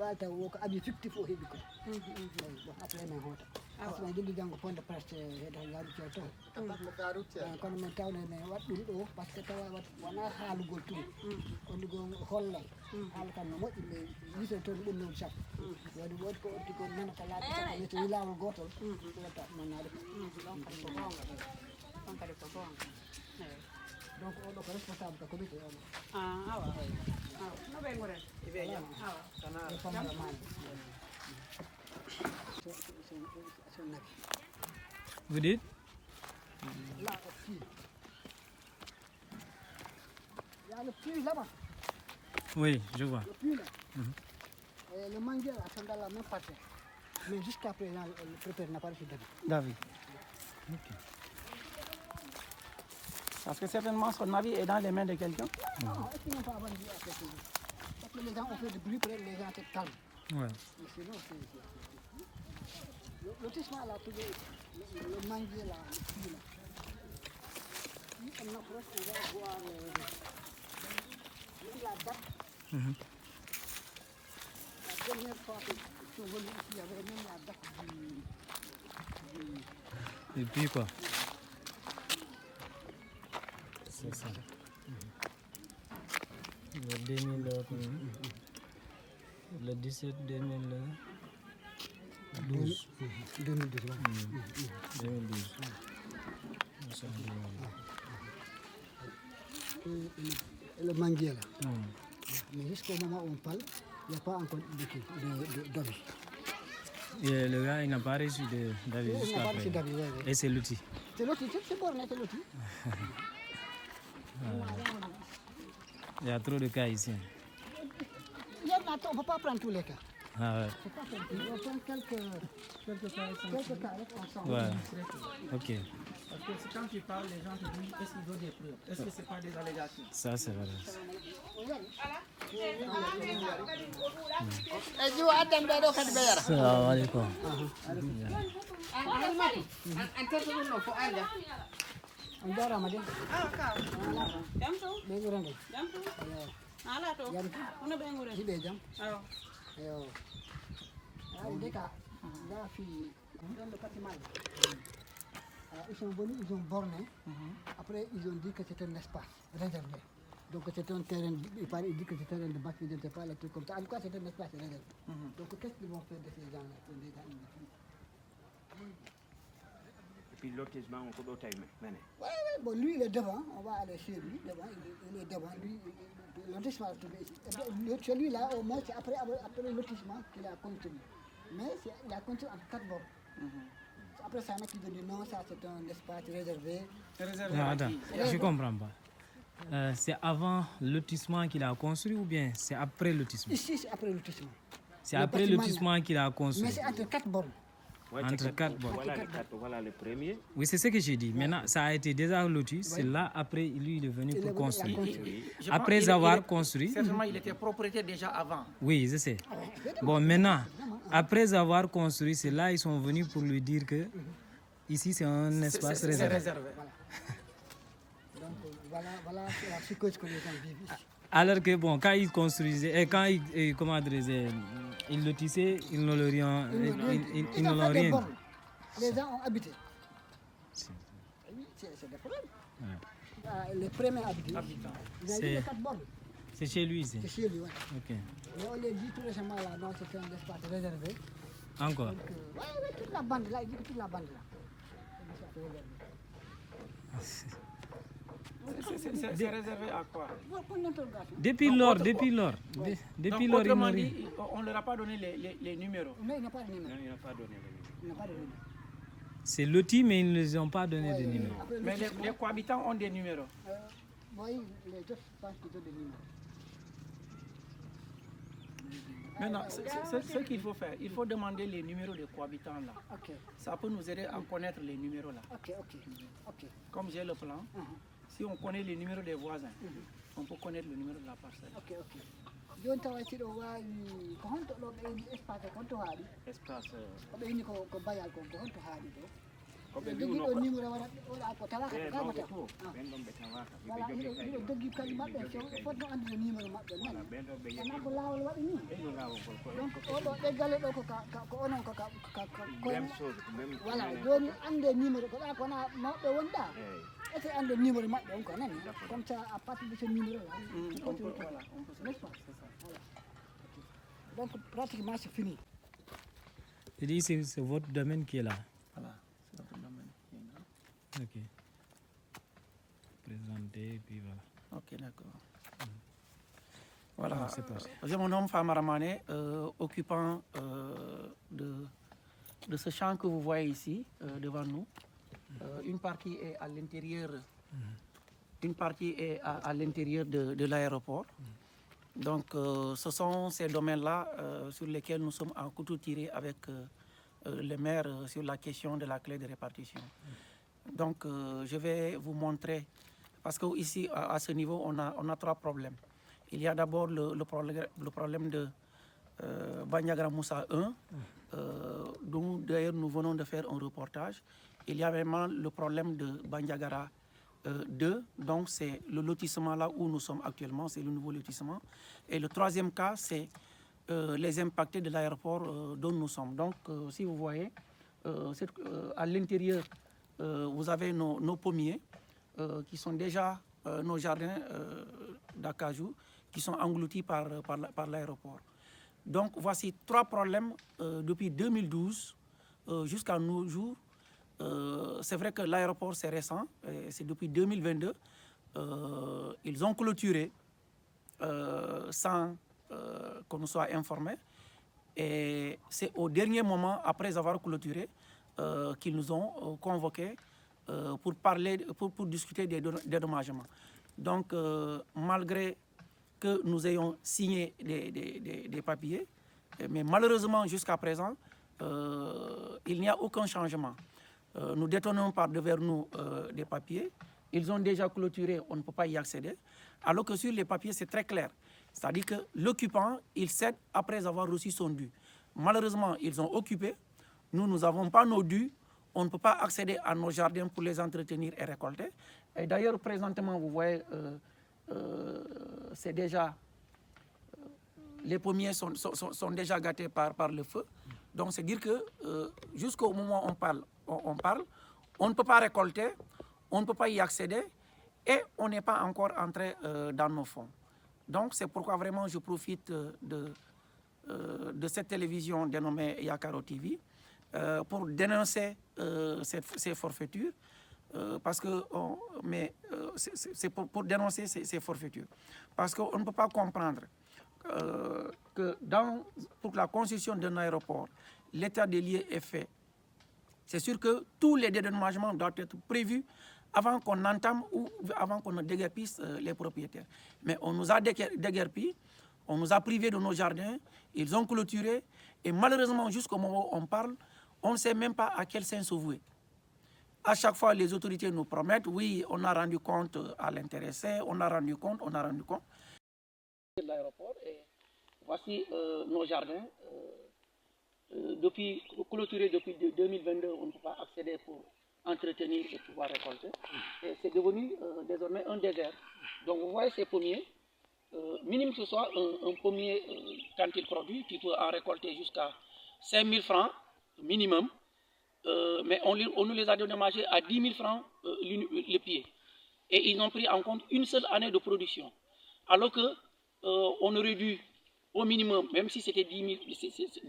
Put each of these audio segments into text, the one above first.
alta wo ko abi fictif o heɓi ko bon après min hoota asma jilli janggo ponde presque heɗa yarucce to kono min tawne ne waɗ ɗum ɗo par ce que tawa wat wona haalugol tum ondigo hollay haala kam no moƴƴi ɓe yite toon ɓurnoɗi sappo woodi ko oddi ko nana ko laaɓi sappo ne so wi laawol gotol wota mannade donc kadi ko gonga donc oɗo ko responsable ka comité oɗo awa no ɓe nguren ibe jam e famara mani so nabi Vous dites? là au puits il y a le puits là-bas Oui, je vois. le puits là et le manguier là sont dans la même partie mais jusqu'à présent le préfet n'a pas reçu d'avis. David. Parce que certainement son avis est dans les mains de quelqu'un. Non, est-ce qu'ils n'ont pas vendu à quelque chose? Parce que les gens ont fait du bruit, peut-être les gens se calment. Ouais. Mais sinon, lotissement là, tout le manguier là, le puits là. Si on approche, on va voir la date. La dernière fois qu'ils sont venus ici, il y avait même la date du... Et puis quoi? C'est ça. Le 2000, le 17 2012. 2012. 2012. Et le manguier là. Mais jusqu'au moment où on parle, il n'y a pas encore d'avis. Et le gars, il n'a pas reçu d'avis Il n'a jusqu'à pas reçu présent. d'avis, oui. Et c'est l'outil. C'est l'outil, c'est borné, c'est l'outil. Il y a trop de cas ici. Il y en a, on ne peut pas prendre tous les cas. Ah ouais. C'est pas prendre tous. On prend quelques cas ensemble. Ouais. Ok. Parce que quand tu parles, les gens te disent est-ce qu'ils ont des preuves? Est-ce que ce n'est pas des allégations? Ça, c'est vrai. Assalamu alaikum. On jarama de. jam to ɓe ɓurande jam to ala to jam hono ɓe nguren hiɓe jam awa eyo nde ka gaafi ɗon ɗo bâtiment ils sont venus ils ont borné après ils ont dit que c'est un espace réservé donc c'est un terrain il dit que c'est un terrain de basket je ne sais pas les trucs comme ça en tout cas c'est un espace réservé donc qu'est-ce qu'ils vont faire de ces gens là puis lotissement on peut tailler maintenant. Oui, bon, lui il est devant, on va aller chez lui, devant, il est devant, lui, le lotissement est celui-là, au moins c'est après le lotissement qu'il a construit. Mais il a construit en 4 bords. Après ça, il y en a qui ont dit non, ça c'est un espace réservé. Réservé Non, à attends, qui? je comprends pas. C'est avant lotissement qu'il a construit ou bien c'est après lotissement? Ici c'est après le lotissement. C'est Le après bâtiment, lotissement qu'il a Mais construit. c'est entre 4 bords. Ouais, Entre 4 bords. Voilà les 4, voilà le premier. Oui, c'est ce que j'ai dit. Maintenant, ça a été déjà loti. C'est là, après, lui, il est venu pour construire. Je pense Après qu'il avoir est- construit. Certainement, il était propriétaire déjà avant. Oui, je sais. Bon, maintenant, après avoir construit, c'est là ils sont venus pour lui dire que ici, c'est un espace C'est réservé. réservé. Donc voilà la psychose que les gens vivent ici. Alors que, bon, quand ils construisaient, et quand ils, comment dirais-je, ils lotissaient, ils ne leur rien, ils ne ont l'ont fait des rien bornes. dit. Les gens ont habité. Oui, c'est des problèmes. Les premiers habitants. Ils ont dit C'est- les 4 bornes. C'est chez lui, ici. C'est chez lui, ouais. Ok. Mais on les dit tout récemment là, non, c'est un espace réservé. Encore. Donc, ouais, toute la bande là, il dit que toute la bande là. C'est un espace réservé. C'est réservé à quoi? Bon, pour une interrogation. Depuis Donc, lors, autre- depuis lors. Depuis Donc, lors, ils n'ont autrement rien. dit, on ne leur a pas donné les numéros. Non, il n'a pas de numéro. Non, il n'a pas donné le numéro. Il n'a pas de numéro. C'est loti, mais ils ne les ont pas donné de numéro. Après, Mais les cohabitants ont des numéros. oui, les autres pensent qu'ils ont des numéros. Maintenant, ce qu'il faut faire, il faut demander les numéros des cohabitants là. Ok, Ça peut nous aider à connaître les numéros là. ok. Comme j'ai le plan, si on connaît les numéros des voisins, on peut connaître le numéro de la parcelle. Ok. Joni tawa siɗo wawi ko honto ɗo ɓeyni espace ko honto haaɗi Espace, ko ɓeyni ko bayal ko honto haaɗi ɗo koɓe jogii mbiwno ɗo ko numéro waɗa ko tawaka ɓe to mawɓe kamata to ɓen ɗon ɓe tawaka voilà ɓe jogii hiɗo doggi kadi maɓɓe so fotno andude numéro maɓɓe nani ɓen ɗon ɓe wona ko laawol waɗi ni ɓeyno lawol ngol ko donc oɗo ɗeggale ɗo ko onon ko même chose ko même voilà joni ande numéro ko ɗa kona mawɓe wonɗa eyyi ete ande numéro maɓɓe on ko nani comme ça à partir de ce numéro là On peut, voilà, on peut n'est-ce pas voilà. Donc pratiquement c'est fini. Je dis c'est votre domaine qui est là. Voilà, c'est notre domaine. Ok. Présenter, puis voilà. Ok, d'accord. Voilà, Non, c'est parti. je me nomme Famara Mané, occupant de ce champ que vous voyez ici devant nous. Une partie est à l'intérieur, une partie est à l'intérieur de l'aéroport. Donc, ce sont ces domaines-là sur lesquels nous sommes en couteau tiré avec le maire sur la question de la clé de répartition. Donc, je vais vous montrer, parce qu'ici, à ce niveau, on a trois problèmes. Il y a d'abord le problème de Bandiagara Moussa 1, dont d'ailleurs nous venons de faire un reportage. Il y a vraiment le problème de Bandiagara 2, donc c'est le lotissement là où nous sommes actuellement, c'est le nouveau lotissement. Et le troisième cas, c'est les impactés de l'aéroport dont nous sommes. Donc, si vous voyez, à l'intérieur, vous avez nos pommiers qui sont déjà nos jardins d'acajou qui sont engloutis par l'aéroport. Donc, voici trois problèmes depuis 2012 jusqu'à nos jours. C'est vrai que l'aéroport, c'est récent, c'est depuis 2022. Ils ont clôturé sans qu'on nous soit informés. Et c'est au dernier moment, après avoir clôturé, qu'ils nous ont convoqués pour discuter des dédommagements. Donc, malgré que nous ayons signé des papiers, mais malheureusement, jusqu'à présent, il n'y a aucun changement. Nous détenons par devers nous des papiers. Ils ont déjà clôturé, on ne peut pas y accéder. Alors que sur les papiers, c'est très clair. C'est-à-dire que l'occupant, il cède après avoir reçu son dû. Malheureusement, ils ont occupé. Nous n'avons pas nos dus. On ne peut pas accéder à nos jardins pour les entretenir et récolter. Et d'ailleurs, présentement, vous voyez, c'est déjà... les pommiers sont déjà gâtés par le feu. Donc, c'est dire que jusqu'au moment où on parle, on ne peut pas récolter, on ne peut pas y accéder et on n'est pas encore entré dans nos fonds. Donc, c'est pourquoi vraiment je profite de cette télévision dénommée Yakaro TV pour dénoncer ces forfaitures. Parce que, c'est pour dénoncer ces forfaitures. Parce qu'on ne peut pas comprendre que pour la construction d'un aéroport, l'état des lieux est fait. C'est sûr que tous les dédommagements doivent être prévus avant qu'on entame ou avant qu'on ne déguerpisse les propriétaires. Mais on nous a déguerpis, on nous a privés de nos jardins, ils ont clôturé et malheureusement jusqu'au moment où on parle, on ne sait même pas à quel sens se vouer. À chaque fois, les autorités nous promettent, oui, on a rendu compte à l'intéressé, on a rendu compte. L'aéroport et voici nos jardins. Clôturés depuis 2022, on ne peut pas accéder pour entretenir et pouvoir récolter. Et c'est devenu désormais un désert. Donc vous voyez ces pommiers, minimum que ce soit un pommier, quand il produit, tu peux en récolter jusqu'à 5 000 francs minimum. Mais on nous les a dédommagés à 10 000 francs le pied. Et ils ont pris en compte une seule année de production. Alors que on aurait dû, au minimum, même si c'était 10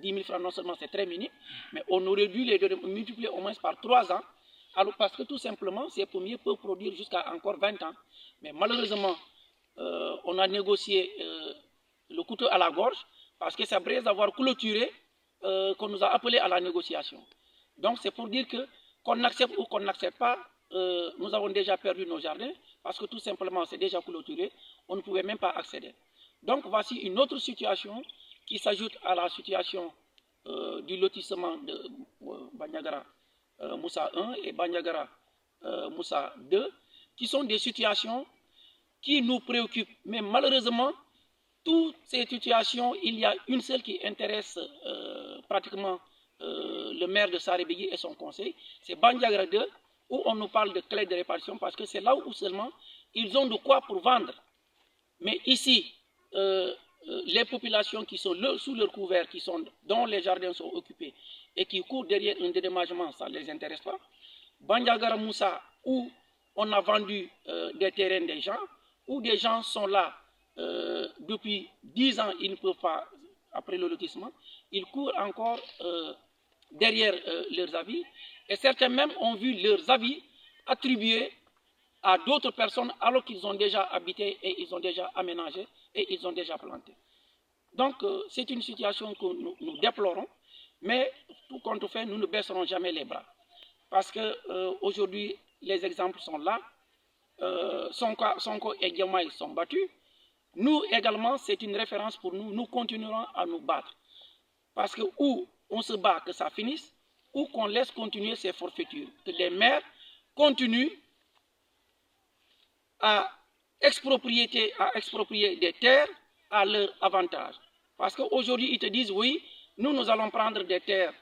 000 francs, non seulement c'est très minime, mais on aurait dû les multiplier au moins par 3 ans. Alors parce que tout simplement, ces pommiers peuvent produire jusqu'à encore 20 ans. Mais malheureusement, on a négocié le couteau à la gorge, parce que c'est après avoir clôturé qu'on nous a appelés à la négociation. Donc c'est pour dire que qu'on accepte ou qu'on n'accepte pas, nous avons déjà perdu nos jardins, parce que tout simplement c'est déjà clôturé, on ne pouvait même pas accéder. Donc voici une autre situation qui s'ajoute à la situation du lotissement de Bandiagara Moussa 1 et Bandiagara Moussa 2, qui sont des situations qui nous préoccupent. Mais malheureusement, toutes ces situations, il y a une seule qui intéresse pratiquement le maire de Sarébigui et son conseil. C'est Bandiagara 2 où on nous parle de clé de répartition parce que c'est là où seulement ils ont de quoi pour vendre. Mais ici, les populations qui sont sous leur couvert, dont les jardins sont occupés et qui courent derrière un dédommagement, ça ne les intéresse pas. Bandiagara Moussa, où on a vendu des terrains des gens, où des gens sont là depuis 10 ans, ils ne peuvent pas, après le lotissement, ils courent encore derrière leurs avis, et certains même ont vu leurs avis attribués à d'autres personnes alors qu'ils ont déjà habité et ils ont déjà aménagé et ils ont déjà planté. Donc c'est une situation que nous déplorons, mais tout compte fait, nous ne baisserons jamais les bras. Parce qu'aujourd'hui, les exemples sont là. Sonko et Diomaye sont battus. Nous également, c'est une référence pour nous. Nous continuerons à nous battre. Parce que ou on se bat que ça finisse, ou qu'on laisse continuer ces forfaitures. Que les maires continuent à exproprier des terres à leur avantage. Parce qu'aujourd'hui, ils te disent, oui, nous allons prendre des terres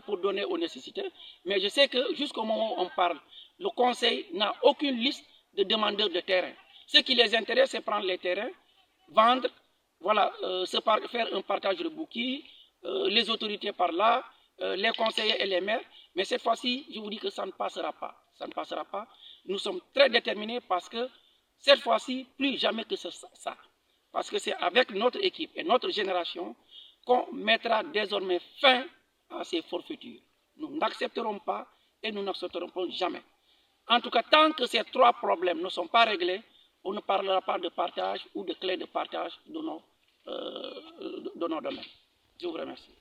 pour donner aux nécessiteux. Mais je sais que jusqu'au moment où on parle, le conseil n'a aucune liste de demandeurs de terrain. Ce qui les intéresse, c'est prendre les terrains, vendre, voilà, faire un partage de bouquets, les autorités par là, les conseillers et les maires. Mais cette fois-ci, je vous dis que ça ne passera pas. Ça ne passera pas. Nous sommes très déterminés parce que cette fois-ci, plus jamais que ça. Parce que c'est avec notre équipe et notre génération qu'on mettra désormais fin à ces forfaitures. Nous n'accepterons pas et nous n'accepterons jamais. En tout cas, tant que ces trois problèmes ne sont pas réglés, on ne parlera pas de partage ou de clé de partage de nos domaines. Je vous remercie.